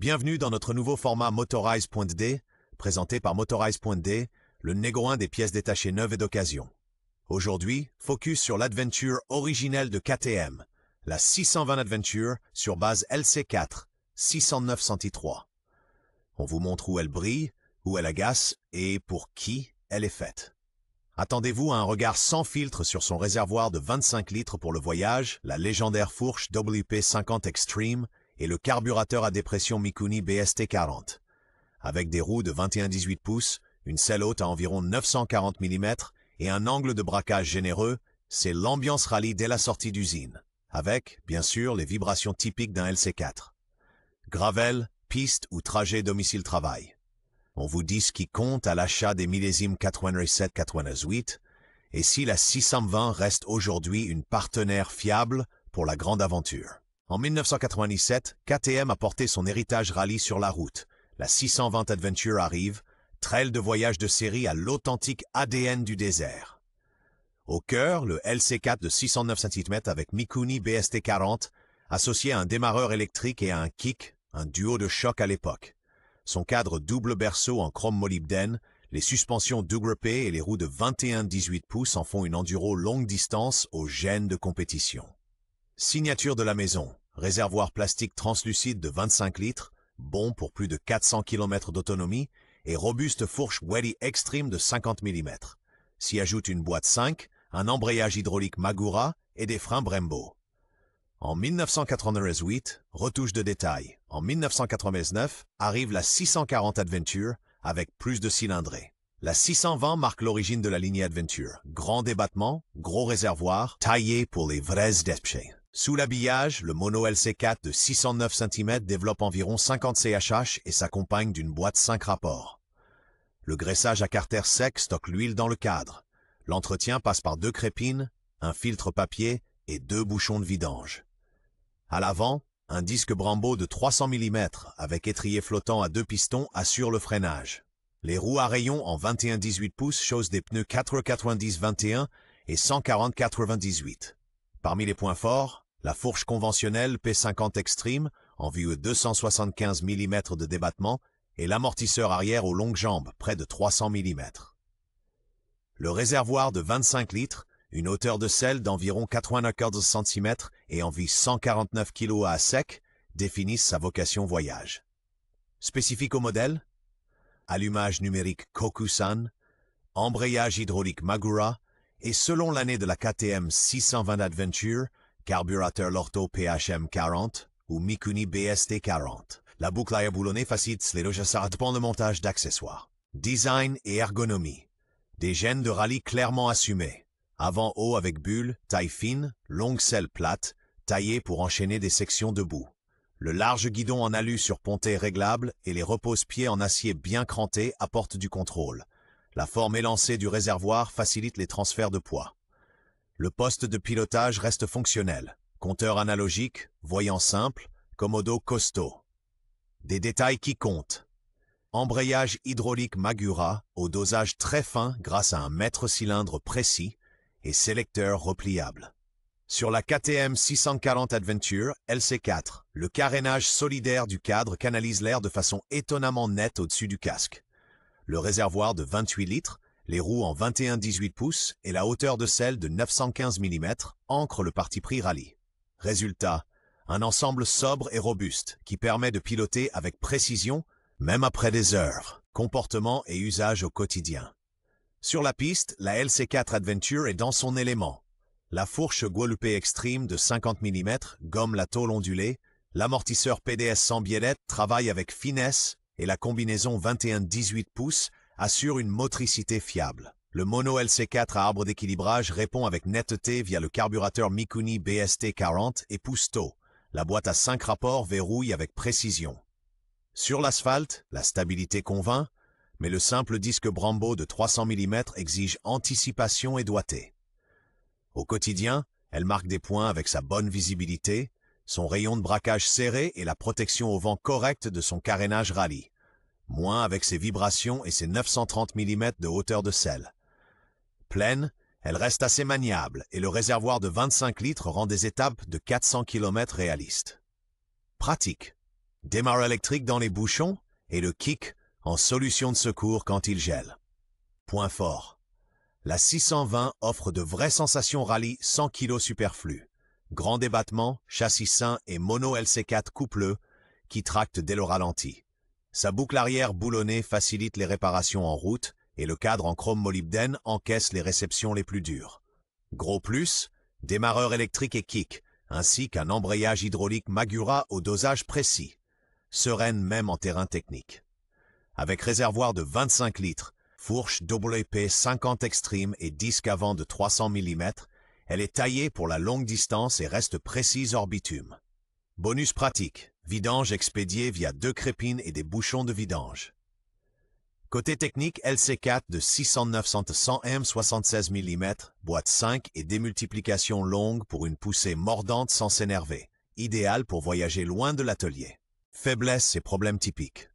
Bienvenue dans notre nouveau format Motorize.d, présenté par Motorize.d, le numéro 1 des pièces détachées neuves et d'occasion. Aujourd'hui, focus sur l'Adventure originelle de KTM, la 620 Adventure sur base LC4, 609 centi3. On vous montre où elle brille, où elle agace et pour qui elle est faite. Attendez-vous à un regard sans filtre sur son réservoir de 25 litres pour le voyage, la légendaire fourche WP50 Extreme et le carburateur à dépression Mikuni BST40. Avec des roues de 21-18 pouces, une selle haute à environ 940 mm et un angle de braquage généreux, c'est l'ambiance rallye dès la sortie d'usine. Avec, bien sûr, les vibrations typiques d'un LC4. Gravel, piste ou trajet domicile-travail. On vous dit ce qui compte à l'achat des millésimes 97-98, et si la 620 reste aujourd'hui une partenaire fiable pour la grande aventure. En 1997, KTM a porté son héritage rallye sur la route. La 620 Adventure arrive, trail de voyage de série à l'authentique ADN du désert. Au cœur, le LC4 de 609 cm avec Mikuni BST40, associé à un démarreur électrique et à un kick, un duo de choc à l'époque. Son cadre double berceau en chrome molybdène, les suspensions Dougrepé et les roues de 21-18 pouces en font une enduro longue distance aux gènes de compétition. Signature de la maison, réservoir plastique translucide de 25 litres, bon pour plus de 400 km d'autonomie, et robuste fourche Weddy Extreme de 50 mm. S'y ajoute une boîte 5, un embrayage hydraulique Magura et des freins Brembo. En 1998, retouche de détails. En 1999, arrive la 640 Adventure avec plus de cylindrée. La 620 marque l'origine de la lignée Adventure. Grand débattement, gros réservoir, taillé pour les vrais déchets. Sous l'habillage, le mono LC4 de 609 cm développe environ 50 CHH et s'accompagne d'une boîte 5 rapports. Le graissage à carter sec stocke l'huile dans le cadre. L'entretien passe par 2 crépines, un filtre papier et 2 bouchons de vidange. À l'avant, un disque Brembo de 300 mm avec étrier flottant à 2 pistons assure le freinage. Les roues à rayons en 21-18 pouces chaussent des pneus 490-21 et 140-98. Parmi les points forts, la fourche conventionnelle P50 Extreme en vue de 275 mm de débattement et l'amortisseur arrière aux longues jambes, près de 300 mm. Le réservoir de 25 litres, une hauteur de selle d'environ 94 cm et environ 149 kg à sec, définissent sa vocation voyage. Spécifique au modèle, allumage numérique Kokusan, embrayage hydraulique Magura et selon l'année de la KTM 620 Adventure, carburateur Lorto PHM40 ou Mikuni BST40. La boucle à boulonnée facilite les logiciels pour le montage d'accessoires. Design et ergonomie. Des gènes de rallye clairement assumés. Avant haut avec bulle, taille fine, longue selle plate, taillée pour enchaîner des sections debout. Le large guidon en alu surponté réglable et les repose-pieds en acier bien cranté apportent du contrôle. La forme élancée du réservoir facilite les transferts de poids. Le poste de pilotage reste fonctionnel. Compteur analogique, voyant simple, commodo costaud. Des détails qui comptent. Embrayage hydraulique Magura au dosage très fin grâce à un mètre-cylindre précis et sélecteur repliable. Sur la KTM 640 Adventure LC4, le carénage solidaire du cadre canalise l'air de façon étonnamment nette au-dessus du casque. Le réservoir de 28 litres, les roues en 21-18 pouces et la hauteur de selle de 915 mm ancrent le parti pris rallye. Résultat, un ensemble sobre et robuste qui permet de piloter avec précision, même après des heures, comportement et usage au quotidien. Sur la piste, la LC4 Adventure est dans son élément. La fourche Guadalupe Extreme de 50 mm gomme la tôle ondulée, l'amortisseur PDS sans biellette travaille avec finesse et la combinaison 21-18 pouces assure une motricité fiable. Le mono LC4 à arbre d'équilibrage répond avec netteté via le carburateur Mikuni BST40 et pousse tôt. La boîte à 5 rapports verrouille avec précision. Sur l'asphalte, la stabilité convainc, mais le simple disque Brembo de 300 mm exige anticipation et doigté. Au quotidien, elle marque des points avec sa bonne visibilité, son rayon de braquage serré et la protection au vent correcte de son carénage rallye. Moins avec ses vibrations et ses 930 mm de hauteur de selle. Pleine, elle reste assez maniable et le réservoir de 25 litres rend des étapes de 400 km réalistes. Pratique. démarreur électrique dans les bouchons et le kick en solution de secours quand il gèle. Point fort. La 620 offre de vraies sensations rallye 100 kg superflu. Grand débattement, châssis sain et mono LC4 coupleux qui tracte dès le ralenti. Sa boucle arrière boulonnée facilite les réparations en route et le cadre en chrome molybdène encaisse les réceptions les plus dures. Gros plus, démarreur électrique et kick, ainsi qu'un embrayage hydraulique Magura au dosage précis. Sereine même en terrain technique. Avec réservoir de 25 litres, fourche WP 50 Extreme et disque avant de 300 mm, elle est taillée pour la longue distance et reste précise hors bitume. Bonus pratique, vidange expédié via 2 crépines et des bouchons de vidange. Côté technique, LC4 de 600-900 M 76 mm, boîte 5 et démultiplication longue pour une poussée mordante sans s'énerver, idéal pour voyager loin de l'atelier. Faiblesses et problèmes typiques.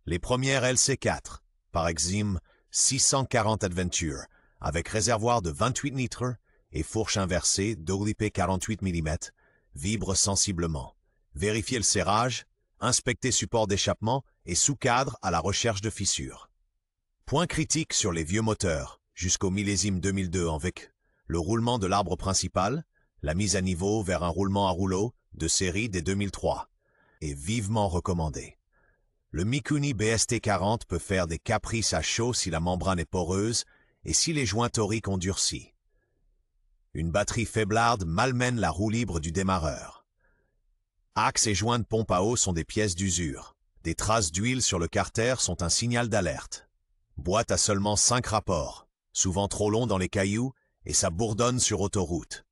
Les premières LC4, par Exim 640 Adventure, avec réservoir de 28 litres et fourche inversée WP 48 mm, vibrent sensiblement. Vérifiez le serrage, inspectez support d'échappement et sous-cadre à la recherche de fissures. Point critique sur les vieux moteurs, jusqu'au millésime 2002 en VEC, le roulement de l'arbre principal, la mise à niveau vers un roulement à rouleau de série dès 2003, est vivement recommandé. Le Mikuni BST40 peut faire des caprices à chaud si la membrane est poreuse et si les joints toriques ont durci. Une batterie faiblarde malmène la roue libre du démarreur. Axe et joints de pompe à eau sont des pièces d'usure. Des traces d'huile sur le carter sont un signal d'alerte. Boîte à seulement 5 rapports, souvent trop long dans les cailloux, et ça bourdonne sur autoroute.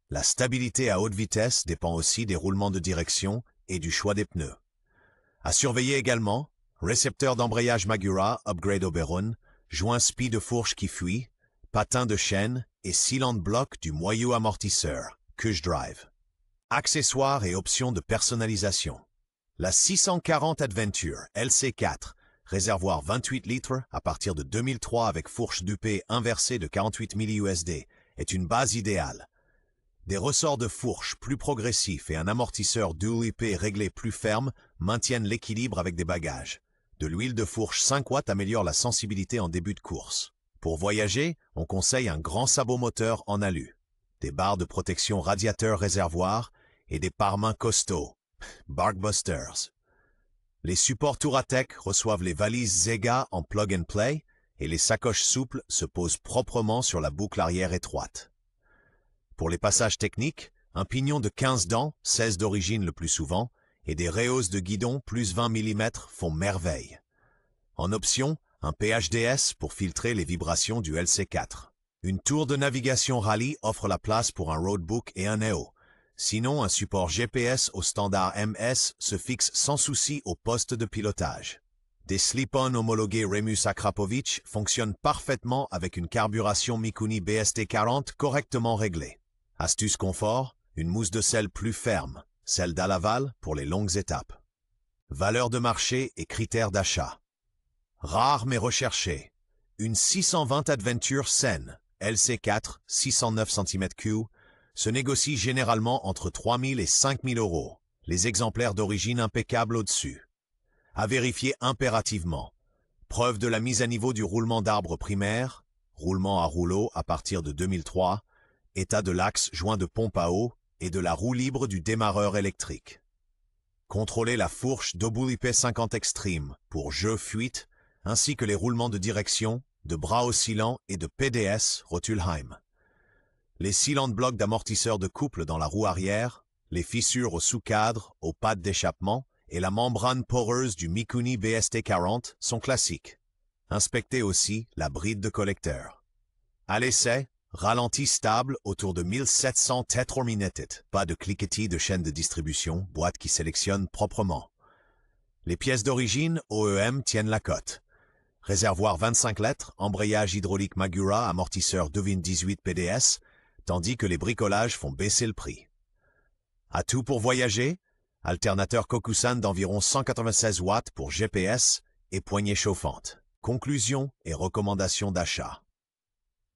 La stabilité à haute vitesse dépend aussi des roulements de direction et du choix des pneus. À surveiller également, récepteur d'embrayage Magura, upgrade Oberon, joint spi de fourche qui fuit, patin de chaîne et sealant bloc du moyeu amortisseur, Cush Drive. Accessoires et options de personnalisation. La 640 Adventure LC4, réservoir 28 litres à partir de 2003 avec fourche Dupé inversée de 48 milliUSD, est une base idéale. Des ressorts de fourche plus progressifs et un amortisseur dual IP réglé plus ferme maintiennent l'équilibre avec des bagages. De l'huile de fourche 5 watts améliore la sensibilité en début de course. Pour voyager, on conseille un grand sabot moteur en alu, des barres de protection radiateur-réservoir et des pare-mains costauds, Barkbusters. Les supports Touratech reçoivent les valises Zega en plug and play et les sacoches souples se posent proprement sur la boucle arrière étroite. Pour les passages techniques, un pignon de 15 dents, 16 d'origine le plus souvent, et des rehausses de guidon plus 20 mm font merveille. En option, un PHDS pour filtrer les vibrations du LC4. Une tour de navigation rallye offre la place pour un roadbook et un Neo. Sinon, un support GPS au standard MS se fixe sans souci au poste de pilotage. Des slip-on homologués Remus Akrapovic fonctionnent parfaitement avec une carburation Mikuni BST40 correctement réglée. Astuce confort, une mousse de sel plus ferme, celle d'Alaval pour les longues étapes. Valeur de marché et critères d'achat. Rare mais recherché. Une 620 Adventure saine, LC4, 609 cm3, se négocie généralement entre 3 000 et 5 000 euros, les exemplaires d'origine impeccables au-dessus. À vérifier impérativement. Preuve de la mise à niveau du roulement d'arbre primaire, roulement à rouleau à partir de 2003, état de l'axe joint de pompe à eau et de la roue libre du démarreur électrique. Contrôlez la fourche WP 50 Extreme pour jeu fuite, ainsi que les roulements de direction, de bras oscillants et de PDS Rotulheim. Les sealant blocs d'amortisseurs de couple dans la roue arrière, les fissures au sous-cadre, aux pattes d'échappement et la membrane poreuse du Mikuni BST40 sont classiques. Inspectez aussi la bride de collecteur. À l'essai, ralenti stable autour de 1700 tetrominated. Pas de cliquetis de chaîne de distribution, boîte qui sélectionne proprement. Les pièces d'origine OEM tiennent la cote. Réservoir 25 litres, embrayage hydraulique Magura, amortisseur Dovin 18 PDS, tandis que les bricolages font baisser le prix. Atout pour voyager, alternateur Kokusan d'environ 196 watts pour GPS et poignée chauffante. Conclusion et recommandations d'achat.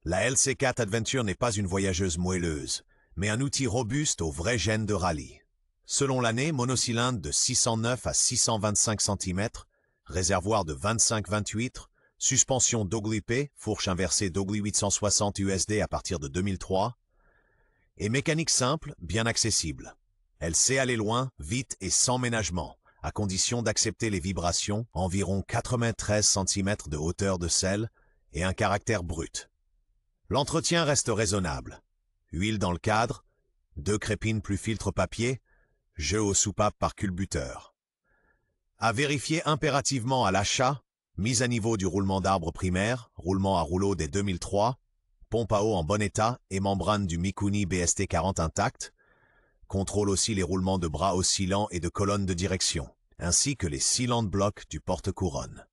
La LC4 Adventure n'est pas une voyageuse moelleuse, mais un outil robuste au vrai gène de rallye. Selon l'année, monocylindre de 609 à 625 cm, réservoir de 25-28, suspension Dogly-P, fourche inversée Dogly 860 USD à partir de 2003, et mécanique simple, bien accessible. Elle sait aller loin, vite et sans ménagement, à condition d'accepter les vibrations, environ 93 cm de hauteur de selle et un caractère brut. L'entretien reste raisonnable. Huile dans le cadre, 2 crépines plus filtre papier, jeu aux soupapes par culbuteur. À vérifier impérativement à l'achat, mise à niveau du roulement d'arbre primaire, roulement à rouleau dès 2003, pompe à eau en bon état et membrane du Mikuni BST40 intacte, contrôle aussi les roulements de bras oscillants et de colonnes de direction, ainsi que les sealants de blocs du porte-couronne.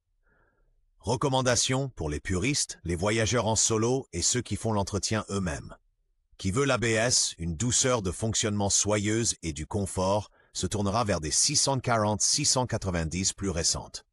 Recommandation pour les puristes, les voyageurs en solo et ceux qui font l'entretien eux-mêmes. Qui veut l'ABS, une douceur de fonctionnement soyeuse et du confort, se tournera vers des 640-690 plus récentes.